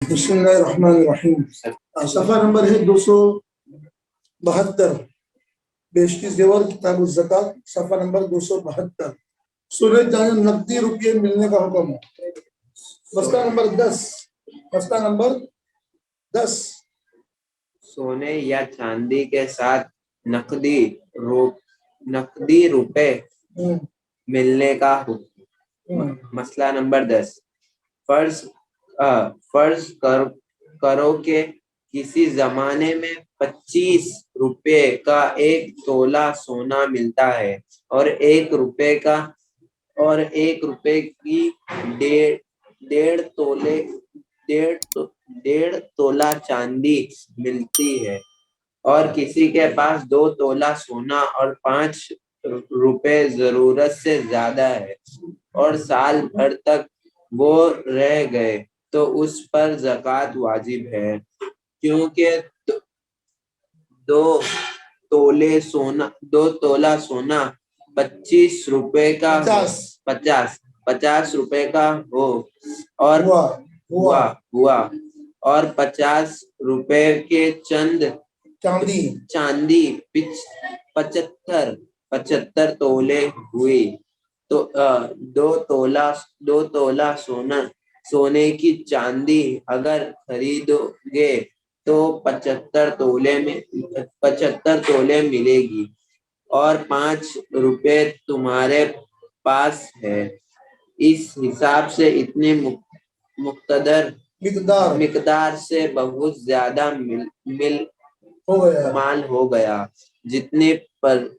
बिस्मिल्लाहिर्रहमानिर्रहीम। सफ़ा नंबर है 272। बेशकी ज़ेवर किताब ज़कात सफ़ा नंबर 272। सोने चांदी नकदी रुपये मिलने का हुक्म है। मसला नंबर 10। मसला नंबर 10। सोने या चांदी के साथ नकदी रुपए मिलने का हुक्म। मसला नंबर 10। फर्ज करो कि किसी जमाने में 25 रुपए का 1 तोला सोना मिलता है और 1 रुपए की डेढ़ तोला चांदी मिलती है और किसी के पास 2 तोला सोना और 5 रुपए जरूरत से ज्यादा है और साल भर तक वो रह गए तो उस पर ज़कात वाजिब है, क्योंकि 2 तोला सोना 25 रुपए का 50 रुपए का हो और हुआ और 50 रुपए के चांदी 75 तोले हुई तो 2 तोला सोने की चांदी अगर खरीदोगे तो 75 तोले मिलेगी और 5 रुपए तुम्हारे पास है। इस हिसाब से इतने मिकदार से बहुत ज्यादा माल हो गया जितने पर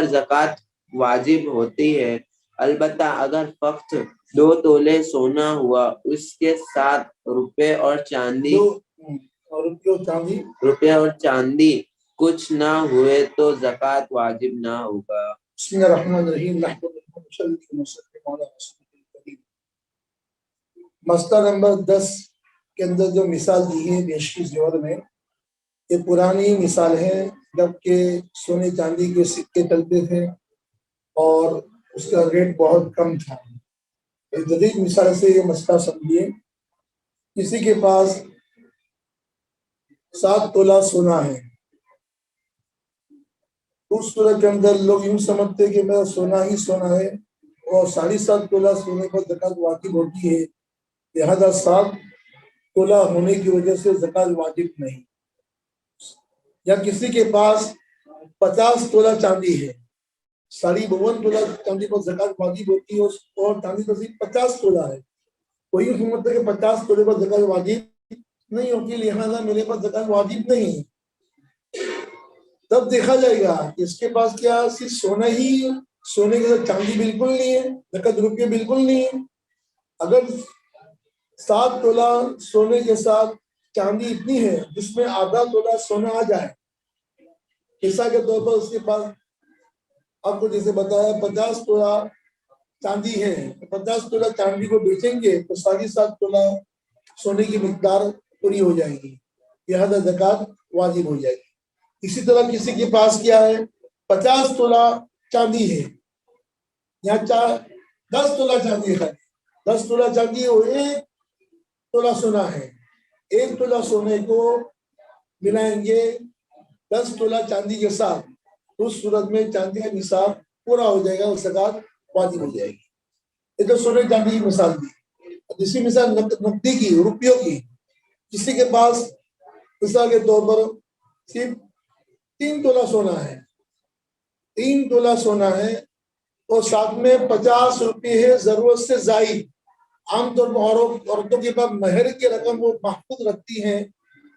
ज़कात वाजिब होती है। अलबत्ता अगर फक्त 2 तोले सोना हुआ, उसके साथ रुपए और चांदी कुछ ना हुए तो ज़कात वाजिब ना होगा। मसला नंबर 10 के अंदर जो मिसाल दी है बेशकी ज़ेवर में, ये पुरानी मिसाल है जबकि सोने चांदी के सिक्के चलते थे और उसका रेट बहुत कम था। जदीद मिसाल से ये मसला समझिए, किसी के पास 7 तोला सोना है। उस सूरत के अंदर लोग यूं समझते कि मेरा सोना ही सोना है और 7.5 तोला सोने पर ज़कात वाजिब होती है, लिहाजा 7 तोला होने की वजह से ज़कात वाजिब नहीं। या किसी के पास 50 तोला चांदी है, 52 तोला चांदी पर ज़कात वाजिब होती है और चांदी तो सिर्फ 50 तोला है। कोई समझता है कि 50 तोले पर ज़कात वाजिब नहीं होती, लिहाजा मेरे पर ज़कात वाजिब नहीं। तब देखा जाएगा कि इसके पास क्या सिर्फ सोना ही, सोने के साथ चांदी बिल्कुल नहीं है, ज़कात रुपये बिल्कुल नहीं है। अगर 7 तोला सोने के साथ चांदी इतनी है जिसमें आधा तोला सोना आ जाए, हिस्सा के तौर पर उसके पास आपको जैसे बताया 50 तोला चांदी है, 50 तोला चांदी को बेचेंगे तो 7.5 तोला सोने की मिकदार पूरी हो जाएगी, लिहाजा ज़कात वाजिब हो जाएगी। इसी तरह किसी के पास क्या है, 50 तोला चांदी है, यहाँ 10 तोला चांदी है, 10 तोला चांदी और 1 तोला सोना है। 1 तोला सोने को मिलाएंगे 10 तोला चांदी के साथ, उस सूरत में चांदी का निसाब पूरा हो जाएगा और ज़कात वाजिब हो जाएगी। ये तो सोने चांदी की मिसाल दी। दूसरी मिसाल नकदी की, रुपयों की। किसी के पास मिसाल के तौर पर सिर्फ 3 तोला सोना है, 3 तोला सोना है और साथ में 50 रुपये है जरूरत से जायद। आमतौर पर औरतों के पास महर की रकम वो महफूज रखती हैं,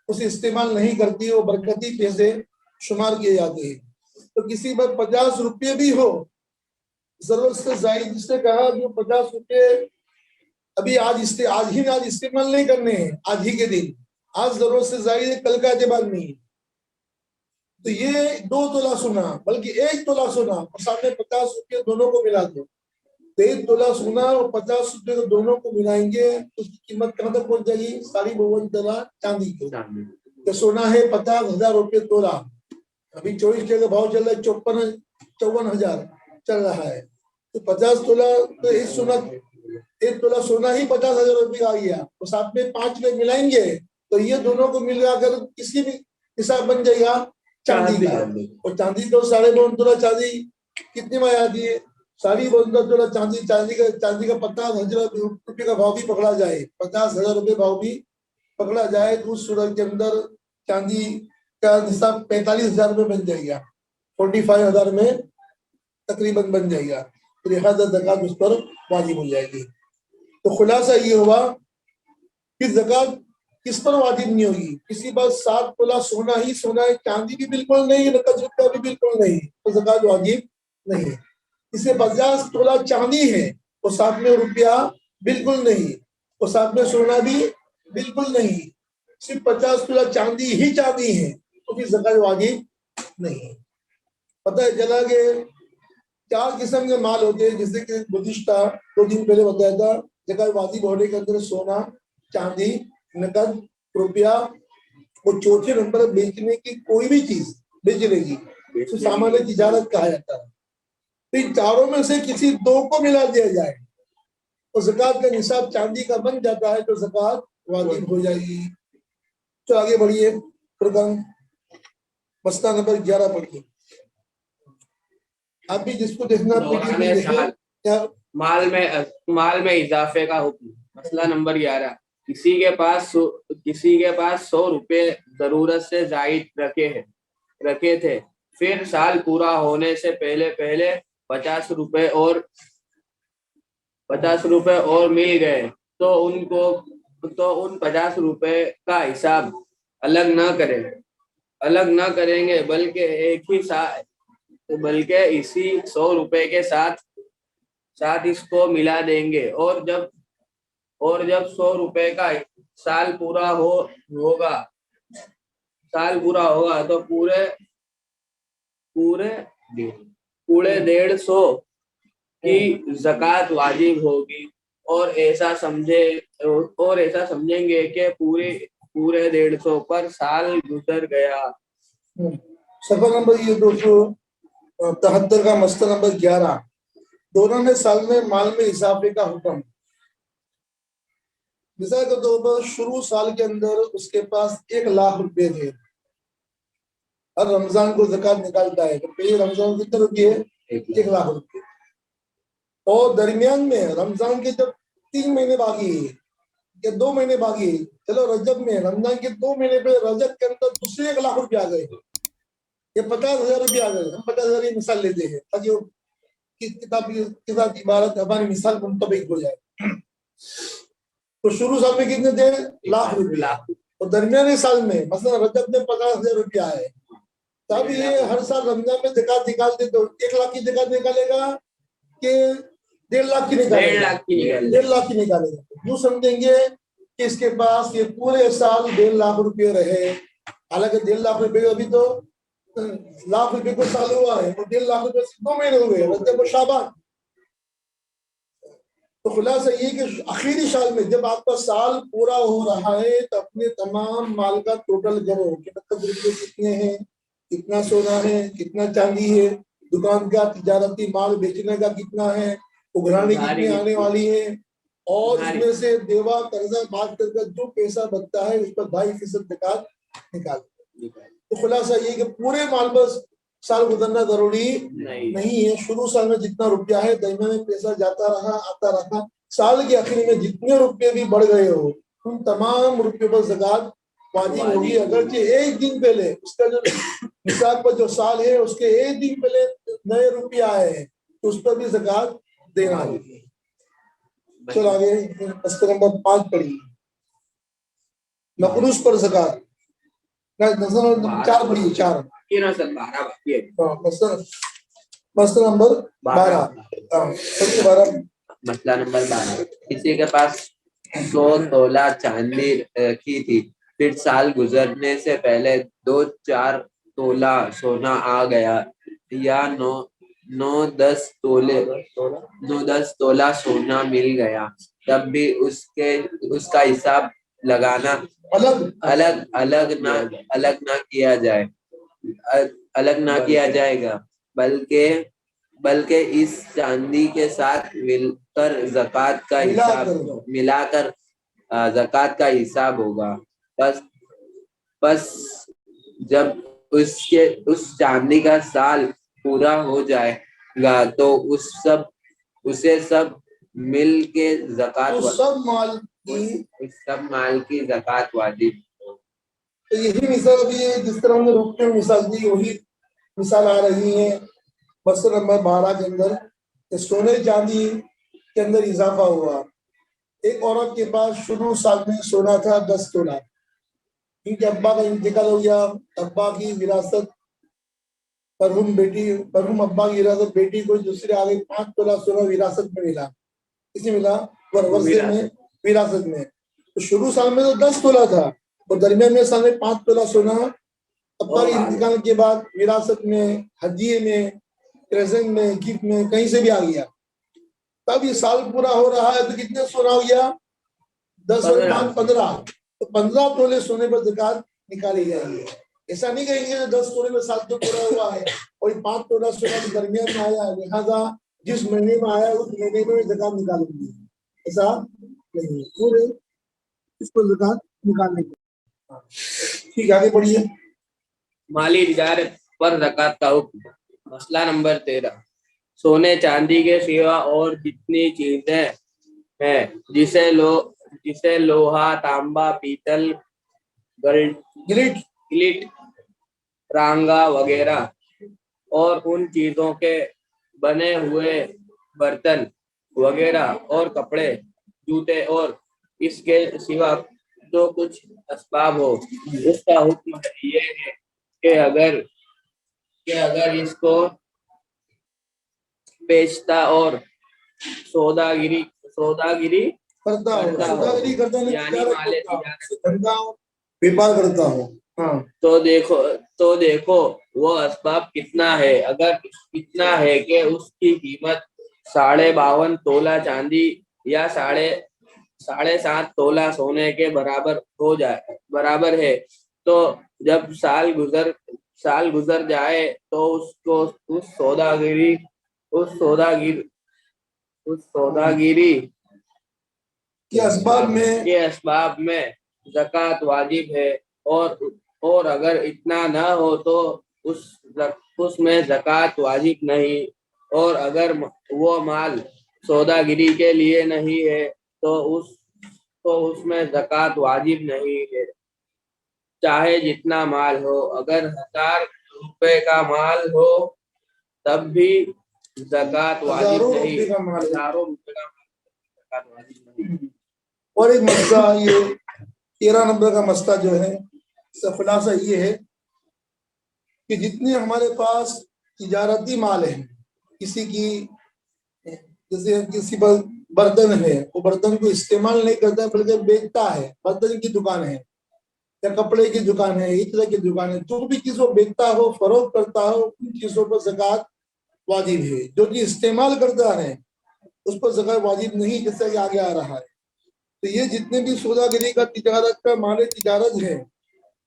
उसे इस्तेमाल नहीं करती, वो बरकती पैसे शुमार किए जाते हैं। तो किसी पर 50 रुपये भी हो जरूरत से जायद, जिसने कहा जो 50 रुपये अभी आज इस्तेमाल नहीं करने हैं, आज ही के दिन, आज जरूरत से जायद है, कल का एतबार नहीं है, तो ये 2 तोला सोना बल्कि 1 तोला सोना और सामने 50 रुपये दोनों को मिला दो, 1 तोला सोना और 50 रुपये को दोनों को मिलाएंगे तो उसकी कीमत कहां तक पहुंच जाएगी, 52 तोला चांदी की। तो सोना है 50,000 रुपये तोला, अभी 24 के भाव चल रहा है 54,000 चल रहा है, तो 50 तोला तो एक सोना 1 तोला सोना ही 50,000 रुपये का आ गया, तो साथ में 5 लोग मिलाएंगे तो ये दोनों को मिलाकर किसी भी हिसाब बन जाएगा चांदी का। और चांदी तो 52.5 तोला चांदी कितने में आती है? 52.5 तोला चांदी, चांदी का 50,000 रुपये का भाव भी पकड़ा जाए, 50,000 रुपये भाव भी पकड़ा जाए तो उस सूरत के अंदर चांदी का निसाब 45,000 रुपये बन जाएगा, 45,000 में तकरीबन बन जाएगा, तो लिहाजा ज़कात उस पर वाजिब हो जाएगी। तो खुलासा ये हुआ कि ज़कात किस पर वाजिब नहीं होगी? किसी पर 7 तोला सोना ही सोना है, चांदी भी बिल्कुल नहीं, नकद रुपया भी बिल्कुल नहीं, तो ज़कात वाजिब नहीं है। इसे 50 तोला चांदी है और साथ में रुपया बिल्कुल नहीं और साथ में सोना भी बिल्कुल नहीं, सिर्फ 50 तोला चांदी ही चांदी है, तो फिर ज़कात वाजिब नहीं। पता है चला कि 4 किस्म के माल होते हैं, जैसे कि गुज़िश्ता 2 दिन पहले बताया था, ज़कात वाजिब होने के अंदर सोना, चांदी, नकद, रुपया और चौथे नंबर बेचने की कोई भी चीज बेचने की, तो सामान्य तिजारत कहा जाता है। तो इन चारों में से किसी 2 को मिला दिया जाए तो ज़कात का निसाब चांदी का बन जाता है, तो ज़कात वाजिब हो जाएगी। तो आगे बढ़िए, फुरकान मसला नंबर 11 पढ़िए। आप भी जिसको देखना क्या माल में इजाफे का हुक्म। मसला नंबर 11, किसी के पास 100 रुपए जरूरत से जायद रखे थे, फिर साल पूरा होने से पहले 50 रुपए और मिल गए, तो उन 50 रुपए का हिसाब अलग ना करेंगे, बल्कि इसी 100 रुपए के साथ इसको मिला देंगे। और जब 100 रुपए का साल पूरा होगा तो पूरे 150 की ज़कात वाजिब होगी। और ऐसा समझेंगे कि पूरे 150 पर साल गुजर गया। सफर नंबर ये 273 का मसला नंबर 11, दोनों ने साल में माल में इजाफे का हुक्म। मिसाल के तौर पर शुरू साल के अंदर उसके पास 1 लाख रुपए थे, और रमजान को ज़कात निकालता है तो पहले रमजान कितने रुपये? 1 लाख रुपये। और दरमियान में रमजान के जब 3 महीने बाकी है या 2 महीने बाकी है, चलो रजब में रमजान के 2 महीने पहले रजब के अंदर दूसरे 1 लाख रुपये आ गए, ये 50,000 रुपये आ गए। हम 50,000 की मिसाल लेते हैं ताकि किताब इबारत हमारी मिसाल मुंतबिक हो जाए। तो शुरू साल में कितने थे? 1 लाख रुपया, और दरमियाने साल में मसलन रजब में 50,000 रुपया है, तब ये हर साल रमजान में ज़कात निकालते तो 1 लाख की ज़कात निकालेगा कि 1.5 लाख की निकालेगा? 1.5 लाख की निकालेगा। यूं समझेंगे कि इसके पास ये पूरे साल 1.5 लाख रुपये रहे, हालांकि 1.5 लाख रुपये अभी तो लाख रुपए को साल हुआ है, तो 1.5 लाख रुपए 2 महीने हुए, रजब और शाबान। तो खुलासा ये कि आखिरी साल में जब आपका साल पूरा हो रहा है तो अपने तमाम माल का टोटल करो कि नकद रुपये कितने हैं, कितना सोना है, कितना चांदी है, दुकान का तिजारती माल बेचने का कितना है, उघरानी कितनी आने वाली है, और इसमें से देवा कर्जा बात करके जो पैसा बचता है उस पर 2.5% ज़कात निकाल। तो खुलासा ये कि पूरे माल पर साल गुजरना जरूरी नहीं है। शुरू साल में जितना रुपया है दरमियान में पैसा जाता रहा आता रहा, साल के आखिर में जितने रुपये भी बढ़ गए हो उन तमाम रुपयों पर ज़कात वाजिब होगी। अगरचे एक दिन पहले उसका जो निसाब पर जो साल है उसके एक दिन पहले नए रुपया आए हैं तो उस पर भी ज़कात देना होगी। चलो आगे मसला नंबर 5 पढ़िए, मकरूज पर ज़कात। मसला 4 पढ़िए, 4 मसला नंबर 12। मसला नंबर 12, किसी के पास 100 तोला चांदी रखी थी, फिर साल गुजरने से पहले 2-4 तोला सोना आ गया, या 9-10 तोला सोना मिल गया, तब भी उसका हिसाब लगाना अलग ना किया जाएगा, बल्कि बल्कि इस चांदी के साथ मिलाकर ज़कात का हिसाब होगा। बस जब उस चांदी का साल पूरा हो जाएगा तो उसे सब मिल के तो सब माल की ज़कात वाजिब। तो यही मिसाल अभी जिस तरह हमने रुपये में मिसाल दी वही मिसाल आ रही है मसला नंबर 12 के अंदर कि सोने चांदी के अंदर इजाफा हुआ। एक औरत के पास शुरू साल में सोना था 10 तोला, क्योंकि अब्बा का इंतकाल हो गया, अब्बा की विरासत मरहूम अब्बा की विरासत बेटी को दूसरे आगे 5 तोला सोना विरासत में मिला। किसे मिला? वर्षे में, विरासत में। तो शुरू साल में तो 10 तोला था और दरमियान में साल में 5 तोला सोना अब्बा के इंतकाल के बाद विरासत में, हदिये में, प्रेजेंट में, गिफ्ट में, कहीं से भी आ गया। तब ये साल पूरा हो रहा है तो कितने सोना हो गया? 10 और 5 15। तो 15 तोले सोने पर ज़कात निकाली जाएगी। ऐसा नहीं कहेंगे 10 तोले में साल तो पूरा हुआ है और 5 तोला सोना के दरमियान में आया, लिहाजा जिस महीने में आया उस महीने में ज़कात निकालेंगे। ऐसा नहीं, पूरे इस पर ज़कात निकालने की। ठीक, आगे बढ़िए। माली तिजारत पर ज़कात का हुक्म। मसला नंबर 13। सोने चांदी के सिवा और जितनी चीजें हैं जिसे लोहा, तांबा, पीतल, गिलिट, रांगा वगैरह और उन चीजों के बने हुए बर्तन वगैरह और कपड़े, जूते और इसके सिवा जो कुछ असबाब हो, उसका हुक्म ये है कि अगर इसको बेचता और सौदागिरी करता यानी माले व्यापार करता हूँ। हाँ, तो देखो वो असबाब कितना है। अगर इतना है कि उसकी कीमत 52.5 तोला चांदी या 7.5 तोला सोने के बराबर है, तो जब साल गुजर जाए तो उसको उस सौदागिरी के असबाब में ज़कात वाजिब है। और अगर इतना न हो तो उसमें ज़कात वाजिब नहीं। और अगर वो माल सौदागिरी के लिए नहीं है तो उसमें ज़कात वाजिब नहीं है, चाहे जितना माल हो। अगर 1000 रुपए का माल हो तब भी ज़कात वाजिब नहीं। 1000 रुपए का ज़कात वाजिब नहीं। और एक मसला, ये 13 नंबर का मसला जो है, इसका खुलासा ये है कि जितने हमारे पास तिजारती माल है, किसी की जैसे किसी पर बर्तन है, वो बर्तन को इस्तेमाल नहीं करता बल्कि बेचता है, बर्तन की दुकान है या कपड़े की दुकान है, इत्र की दुकान है, जो भी चीज वो बेचता हो, फरोख्त करता हो, उन चीजों पर ज़कात वाजिब है। जो चीज इस्तेमाल करता है उस पर ज़कात वाजिब नहीं, जैसा कि आगे आ रहा है। तो ये जितने भी सौदागरी का तिजारत का माल तिजारत है,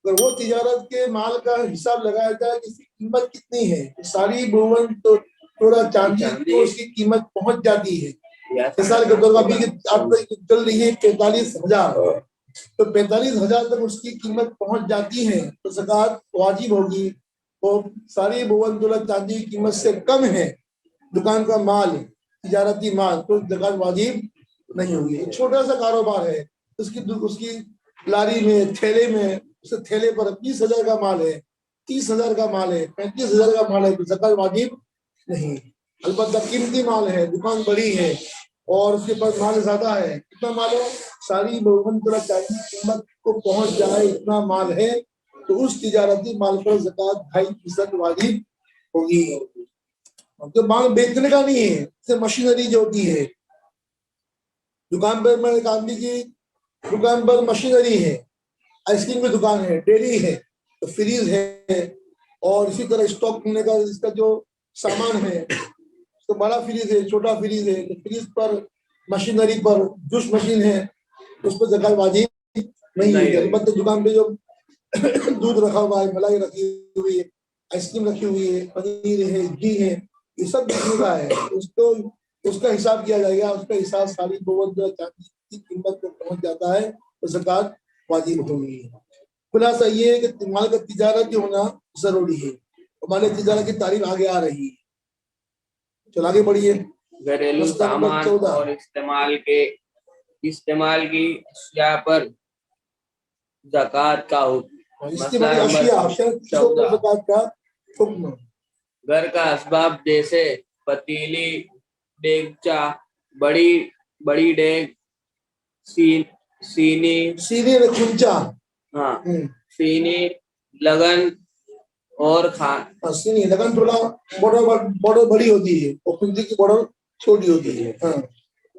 अगर वो तिजारत के माल का हिसाब लगाया जाए कि इसकी कीमत कितनी है, तो सारी भुवन तो थोड़ा चांदी तो उसकी कीमत पहुंच जाती है। मिसाल के तौर पर अभी आप चल रही है 45,000, तो 45,000 तक उसकी कीमत पहुंच जाती है तो ज़कात वाजिब होगी। वो सारी भुवन तोला चांदी की कीमत से कम है दुकान का माल, तिजारती माल, तो ज़कात वाजिब नहीं होगी। छोटा सा कारोबार है, उसकी लारी में, थैले में, उस थैले पर 20,000 का माल है, 30,000 का माल है, 35,000 का माल है, तो ज़कात वाजिब नहीं। अलबत्ता कीमती माल है, दुकान बड़ी है और उसके पास माल ज्यादा है, कितना माल है, सारी भुवन तोला चांदी कीमत को पहुंच जाए इतना माल है, तो उस तिजारती माल पर ज़कात 2.5% वाजिब होगी। तो माल बेचने का नहीं है, जैसे मशीनरी जो होती है दुकान पर, मैं एक आदमी की दुकान पर मशीनरी है, आइसक्रीम की दुकान है, डेयरी है, तो फ्रीज है, और इसी तरह स्टॉक करने का इसका जो सामान है, तो बड़ा फ्रीज है, छोटा फ्रीज है, तो फ्रीज पर, मशीनरी पर, जूस मशीन है, उस पर ज़कात वाजिब नहीं है। अलबत्ता दुकान पे जो दूध रखा हुआ है, मलाई रखी हुई है, आइसक्रीम रखी हुई है, पनीर है, घी है, ये सब बिकने का है, उसको उसका हिसाब किया जाएगा, उसका हिसाब सारी गोवंश चांदी की कीमत पे पहुंच जाता है तो ज़कात वाजिब होगी। खुलासा ये है कि माल का तिजारत होना जरूरी है। हमारे तिजारत की तारीफ आगे आ रही है, चलो आगे बढ़िए। घरेलू मसला नंबर सामान 14। और इस्तेमाल की अशिया पर ज़कात का हुक्म। इसकी मसला बड़ी नंबर अशिया चीजों पर 14। ज़कात का हुक्म। घर का असबाब जैसे पतीली, देगचा, बड़ी बड़ी डेग, सीनी, सीधे में खुंचा। हाँ सीनी, लगन और सीनी लगन थोड़ा बॉर्डर बड़ी होती है और खुंची की बॉर्डर छोटी होती है। हाँ।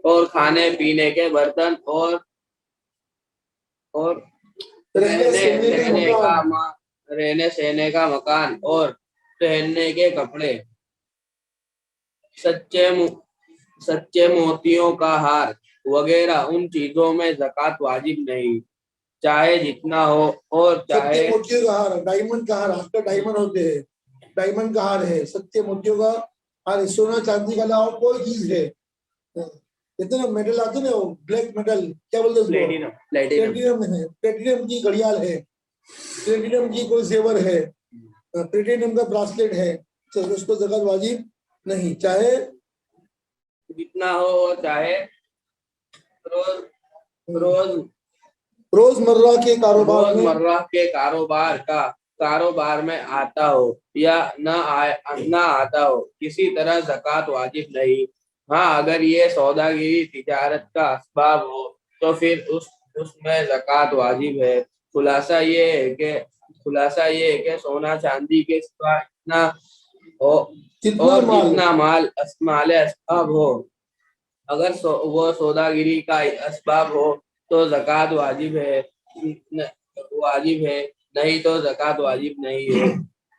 और खाने पीने के बर्तन और रहने सहने का मकान और पहनने के कपड़े, सच्चे मोतियों का हार वगैरह उन चीजों में ज़कात वाजिब नहीं, चाहे जितना हो और चाहे। सच्चे मोतियों का हार, डायमंड का हार, आपका डायमंड होते हैं, डायमंड का हार है, सच्चे मोतियों का हार, सोना चांदी का अलावा कोई चीज है, इतने मेटल आते ना, ब्लैक मेटल क्या बोलते हैं, प्लेटिनम है, प्लेटिनम की घड़ियाल है, प्लेटिनम की कोई जेवर है, प्लेटिनम का ब्रासलेट है, तो उसको ज़कात वाजिब नहीं, चाहे जितना हो चाहे रोजमर्रा के कारोबार में आता हो या ना आता हो, किसी तरह ज़कात वाजिब नहीं। हाँ, अगर ये सौदागिरी तिजारत का असबाब हो तो फिर उसमें ज़कात वाजिब है। खुलासा ये है कि सोना चांदी के सिवा इतना हो और जितना माल असबाब हो, अगर वो सौदागिरी का असबाब हो तो ज़कात वाजिब है, नहीं तो ज़कात वाजिब नहीं है।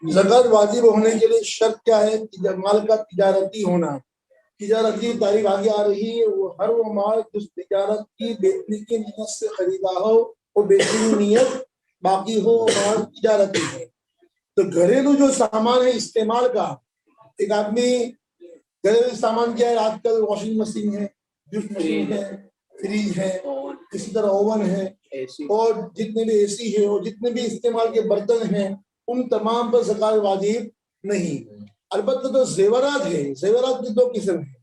ज़कात वाजिब होने के लिए शर्त क्या है कि माल का तिजारती होना, तिजारती तारीफ आगे आ रही है, वो हर वो माल जिस तिजारत की बेचने की नीयत से खरीदा हो वो बेचने की नीयत बाकी हो, माल तिजारती है। तो घरेलू जो सामान है इस्तेमाल का, एक आदमी घरेलू सामान क्या है, आजकल वॉशिंग मशीन है, जूस मशीन है, फ्रिज है, इसी तरह ओवन है, और जितने भी एसी है और जितने भी इस्तेमाल के बर्तन हैं उन तमाम पर ज़कात वाजिब नहीं। अलबत्ता तो जेवरात है, जेवरात की दो किस्म है,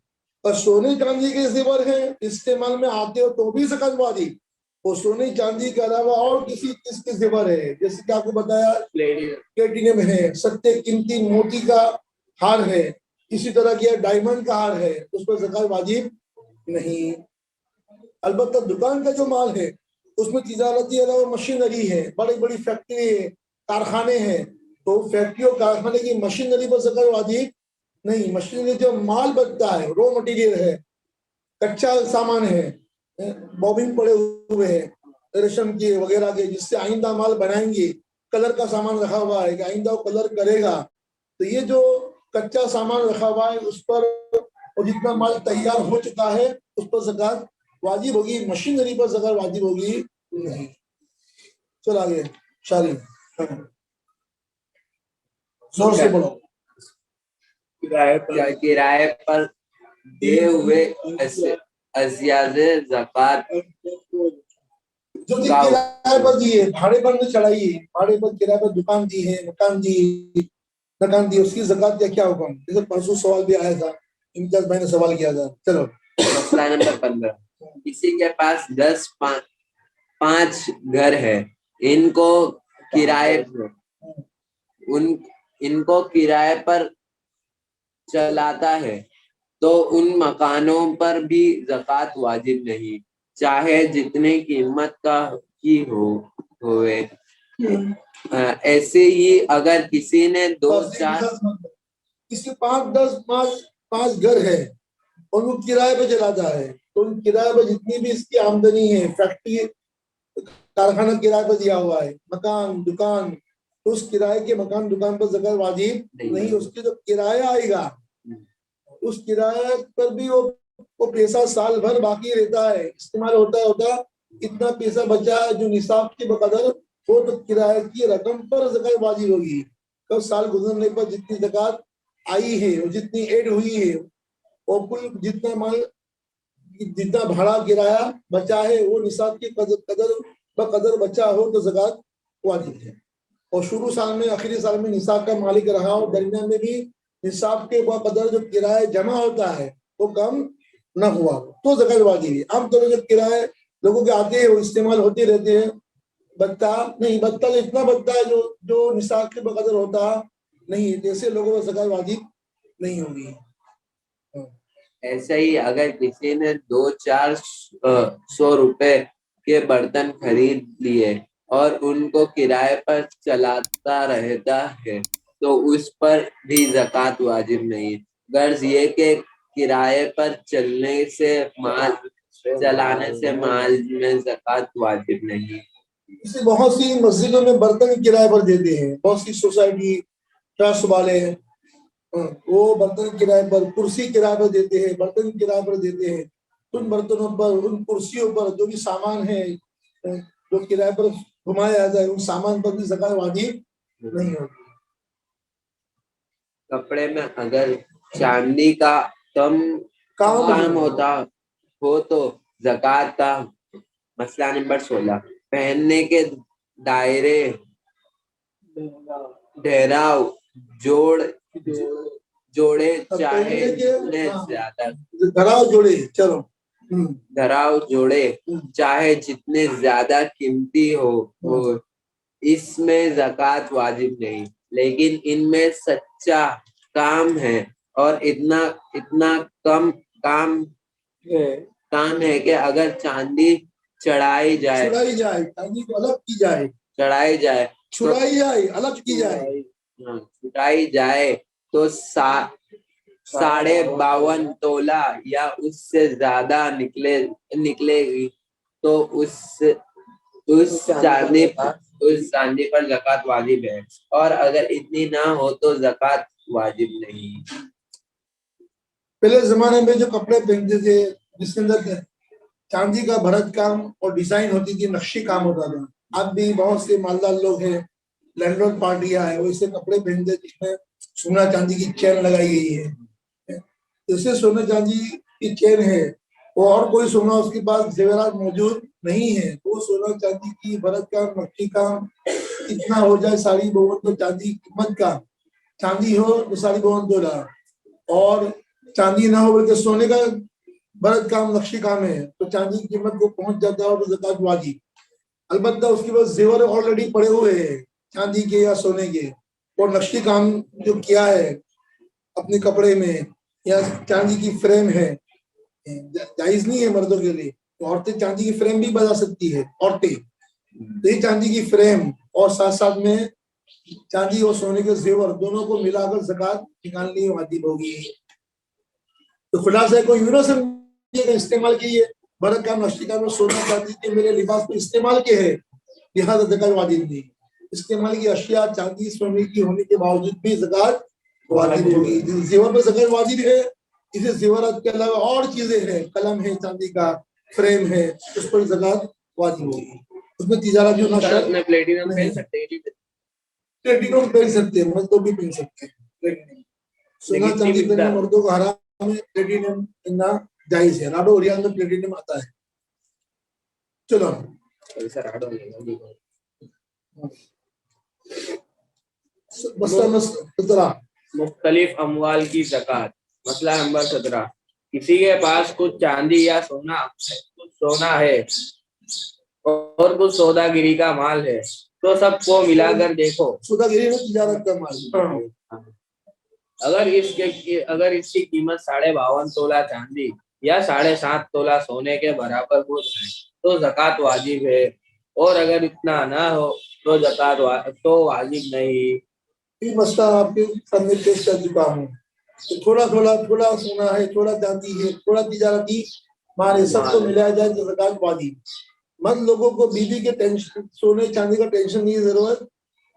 और सोने चांदी के जेवर हैं इस्तेमाल में आते हो तो भी ज़कात वाजिब, वो सोने चांदी के अलावा और किसी चीज के जेवर है, जैसे कि आपको बताया प्लेटिनम है, सत्य कीमती मोती का हार है, इसी तरह की डायमंड का हार है, उस पर ज़कात वाजिब नहीं। अलबत्ता दुकान का जो माल है उसमें तिजारती अलावा मशीनरी है, बड़ी बड़ी फैक्ट्री है, कारखाने हैं, तो फैक्ट्री और कारखाने की मशीनरी पर ज़कात वाजिब नहीं। मशीनरी जो माल बनता है, रॉ मटेरियल है, कच्चा सामान है, बॉबिन पड़े हुए हैं रेशम के वगैरह के, जिससे आइंदा माल बनाएंगे, कलर का सामान रखा हुआ है कि आइंदा वो कलर करेगा, तो ये जो कच्चा सामान रखा हुआ है उस पर, और जितना माल तैयार हो चुका है उस पर ज़कात वाजिब होगी, मशीनरी पर ज़कात वाजिब होगी नहीं। चल आगे शारी, जोर से बोलो। किराए पर दिए हुए अशिया से ज़कात जो किराए पर दिए, भाड़े पर नहीं चढ़ाइए, भाड़े पर किराए पर दुकान दी है, मकान दी, उसकी ज़कात का क्या हुक्म? जैसे परसों सवाल भी आया था, इम्तियाज भाई ने सवाल किया था। चलो मसला नंबर 15। किसी के पास 5 घर है, इनको किराए पर चलाता है, तो उन मकानों पर भी ज़कात वाजिब नहीं, चाहे जितने कीमत का ही होवे। ऐसे ही अगर किसी ने 2-4 किसी 5 घर है और वो किराए पे चलाता है, तो उन किराए पर जितनी भी इसकी आमदनी है, फैक्ट्री कारखाना किराए पर दिया हुआ है, मकान दुकान, तो उस किराए के मकान दुकान पर ज़कात वाजिब नहीं। उसकी जो किराया आएगा उस किराए पर भी वो पैसा साल भर बाकी रहता है, इस्तेमाल होता इतना पैसा बचा है जो निसाब के बकदर, वो तो किराए की रकम पर ज़कात वाजिब होगी। कब साल गुजरने पर जितनी ज़कात आई है और जितनी ऐड हुई है और कुल जितना माल जितना भाड़ा किराया बचा है वो निसाब की कदर बचा हो तो ज़कात वाजिब है। और शुरू साल में आखिरी साल में निसाब का मालिक रहा और दरमियान में भी निसाब के कदर जो किराया जमा होता है वो कम न हुआ तो ज़कात वाजिब है। आमतौर पर जब किराए लोगों के आते हैं वो इस्तेमाल होते रहते हैं, बत्ता तो इतना बत्ता है जो निसाब के बकदर होता नहीं है, जैसे लोगों को ज़कात वाजिब नहीं होगी। ऐसे ही अगर किसी ने 200-400 रुपए के बर्तन खरीद लिए और उनको किराए पर चलाता रहता है तो उस पर भी ज़कात वाजिब नहीं है। गर्ज ये कि किराए पर चलाने से माल में ज़कात वाजिब नहीं है। इसे बहुत सी मस्जिदों में बर्तन किराए पर देते हैं, बहुत सी सोसाइटी ट्रस्ट वाले वो बर्तन किराए पर, कुर्सी किराए पर देते हैं, बर्तन किराए पर देते हैं। उन बर्तनों पर, उन कुर्सियों पर जो भी सामान है जो किराए पर घुमाया जाता है उन सामान पर भी ज़कात वाजिब नहीं होती। कपड़े में अगर चांदी का काम होता हो तो ज़कात का मसला नंबर 16 पहनने के दायरे, ठहराव, जोड़े चाहे जितने ज्यादा धराव जोड़े चाहे जितने ज्यादा कीमती हो इसमें ज़कात वाजिब नहीं, लेकिन इनमें सच्चा काम है और इतना कम काम है कि अगर चांदी चढ़ाई जाए चांदी को अलग की जाए, चढ़ाई जाए छुड़ाई जाए, अलग की जाए, छुटाई जाए तो 52.5 तोला या उससे ज्यादा निकलेगी तो उस चांदी पर ज़कात वाजिब है और अगर इतनी ना हो तो ज़कात वाजिब नहीं। पहले जमाने में जो कपड़े पहनते थे जिसके अंदर चांदी का भरत काम और डिजाइन होती थी, नक्शी काम होता था। अब भी बहुत से मालदार लोग हैं, लैंडलॉर्ड पार्टियां हैं, वो ऐसे कपड़े पहनते जिसमें सोना चांदी की चेन लगाई गई है। जैसे सोना चांदी की चेन है वो और कोई सोना उसके पास जेवरात मौजूद नहीं है, वो सोना चांदी की भरत काम, नक्शी काम इतना हो जाए 52 तो चांदी कीमत का, चांदी हो तो 52 तोला और चांदी ना हो बल्कि सोने का भरत काम, नक्शी काम है तो चांदी की कीमत को पहुंच जाता है और तो ज़कात वाजिब। अलबत्ता उसके पास जेवर ऑलरेडी पड़े हुए हैं चांदी के या सोने के और नक्शी काम जो किया है अपने कपड़े में या चांदी की फ्रेम है, जायज नहीं है मर्दों के लिए, तो औरतें चांदी की फ्रेम भी बना सकती है औरतें, तो ये चांदी की फ्रेम और साथ साथ में चांदी और सोने के जेवर दोनों को मिलाकर ज़कात निकालनी वाजिब होगी। तो खुलासा को यूनिवर्सल इस्तेमाल किए भरत काम, नक्शी काम और सोना चांदी के मेरे लिबास को इस्तेमाल के है, लिहाजा ज़कात वाजिब नहीं। इस्तेमाल की अशिया चांदी सोने की होने के बावजूद भी ज़कात वाजिब होगी। जेवर पर ज़कात वाजिब है, इसे जेवरात के अलावा और चीजें हैं, कलम है चांदी का, फ्रेम है, उस पर ज़कात वाजिब होगी। उसमें तिजारत जो नशा में प्लेटिनम पहन सकते हैं, प्लेटिनम पहन सकते हैं, मर्दों भी पहन सकते हैं। सोना चांदी पहनना मर्दों को हराम है, प्लेटिनम पहनना जायज है। राडो ओरियान में प्लेटिनम आता है। चलो मुख्तलिफ अमवाल की ज़कात। मसला नंबर 17 किसी के पास कुछ चांदी या सोना है और कुछ सौदागिरी का माल है तो सबको मिलाकर देखो। सौदागिरी में तिजारत का माल, अगर इसकी कीमत 52.5 तोला चांदी या 7.5 तोला सोने के बराबर हो जाए तो ज़कात वाजिब है और अगर इतना ना हो तो ज़कात वाजिब नहीं। ये मसला आपके सामने पेश कर चुका हूँ। तो थोड़ा सोना है, थोड़ा चांदी है, थोड़ा तिजारती माल है, सबको मिलाया जाए तो ज़कात वाजिब। मर्द लोगों को बीवी के टेंशन, सोने चांदी का टेंशन की जरूरत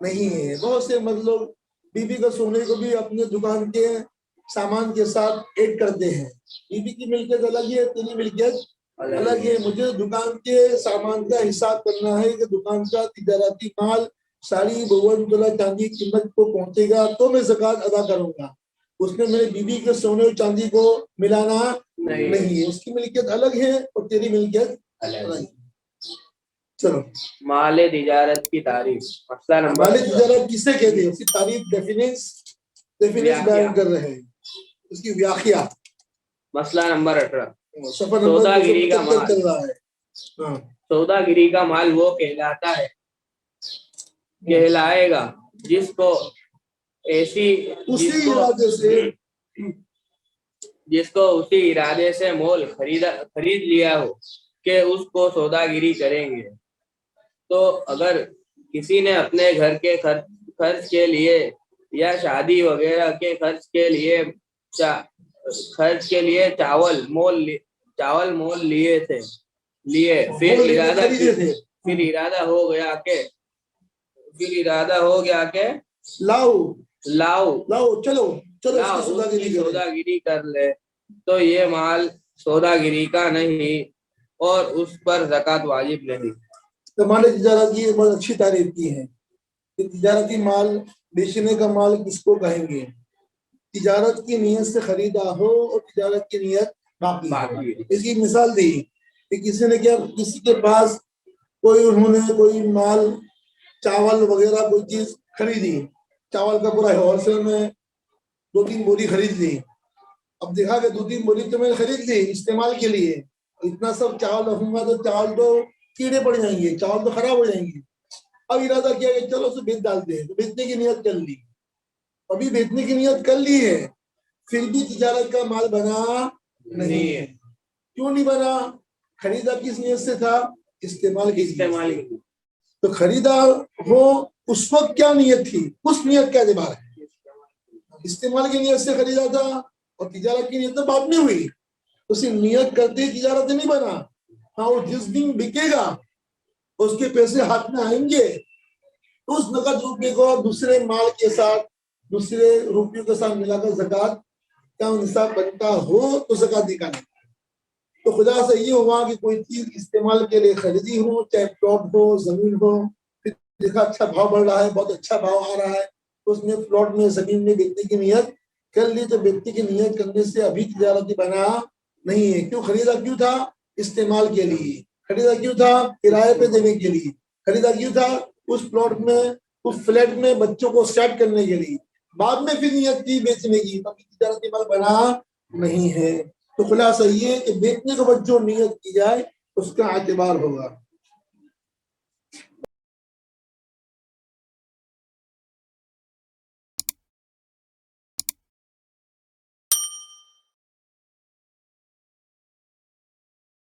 नहीं है। बहुत से मर्द लोग बीवी का सोने को भी अपने दुकान के सामान के साथ ऐड करते हैं। बीवी की मिल्कियत अलग है, तेरी मिल्कियत अलग है, मुझे दुकान के सामान का हिसाब करना है कि दुकान का तिजारती माल 52 तोला चांदी कीमत को पहुंचेगा तो मैं ज़कात अदा करूंगा। उसमें मेरे बीवी के सोने और चांदी को मिलाना नहीं। नहीं है। उसकी मिल्कियत अलग है और तेरी मिल्कियत अलग है। चलो, माले तिजारत की तारीफ। मसला नंबर माले तिजारत किसे कहते हैं? उसकी तारीफ डेफिनेस व्याख्या। बयान कर रहे हैं, उसकी व्याख्या। मसला नंबर 18। सफर नंबर सौदागिरी का 275 माल। चल रहा है। हाँ, सौदागिरी का माल वो कहलाएगा जिसको उसी इरादे से मोल खरीद लिया हो कि उसको सौदागिरी करेंगे। तो अगर किसी ने अपने घर के खर्च के लिए या शादी वगैरह के खर्च के लिए चावल मोल लिए फिर इरादा हो गया के लाओ चलो उसकी सौदागिरी कर ले, तो ये माल सौदागिरी का नहीं और उस पर ज़कात वाजिब नहीं। तो माल तिजारत की बहुत अच्छी तारीफ की है कि तिजारती माल बेचने का माल किसको कहेंगे? तिजारत की नीयत से खरीदा हो और तिजारत की नीयत बाकी हो। इसकी मिसाल दी कि किसी के पास कोई माल, चावल वगैरह कोई चीज खरीदी, चावल का पूरा होलसेल में 2-3 बोरी खरीद ली। अब देखा कि 2-3 बोरी तो मैंने खरीद ली इस्तेमाल के लिए, इतना सब चावल रखूंगा तो चावल तो कीड़े पड़ जाएंगे, चावल तो खराब हो जाएंगे। अब इरादा किया कि चलो उसे बेच डालते हैं, तो बेचने की नियत कर ली। अभी बेचने की नियत कर ली है, फिर भी तिजारत का माल बना नहीं है। क्यों नहीं बना? खरीदा किस नियत से था? इस्तेमाल की। तो खरीदा हो उस वक्त क्या नियत थी, उस नियत का एतबार है। इस्तेमाल की नियत से खरीदा था और तिजारत की नियत तो बाद में हुई, उसी नियत करते ही तिजारत नहीं बना। हाँ, वो जिस दिन बिकेगा उसके पैसे हाथ में आएंगे तो उस नकद रुपये को दूसरे माल के साथ, दूसरे रुपयों के साथ मिलाकर ज़कात का निसाब बनता हो तो ज़कात निकालें। तो खुदा से ये हुआ कि कोई चीज इस्तेमाल के लिए खरीदी हो, चाहे प्लॉट हो, जमीन हो, फिर देखा अच्छा भाव बढ़ रहा है, बहुत अच्छा भाव आ रहा है, तो उसने प्लॉट में, जमीन में बेचने की नियत कर ली। तो बेचने की नियत करने से अभी तिजारती बना नहीं है। क्यों खरीदा? क्यों था? इस्तेमाल के लिए। खरीदा क्यों था? किराए पे देने के लिए। खरीदा क्यों था? उस प्लॉट में, उस फ्लैट में बच्चों को सेट करने के लिए। बाद में फिर नियत की बेचने की, तभी तिजारती माल बना नहीं है। तो खुलासा ये कि बेचने के बाद जो नियत की जाए उसका एतबार होगा।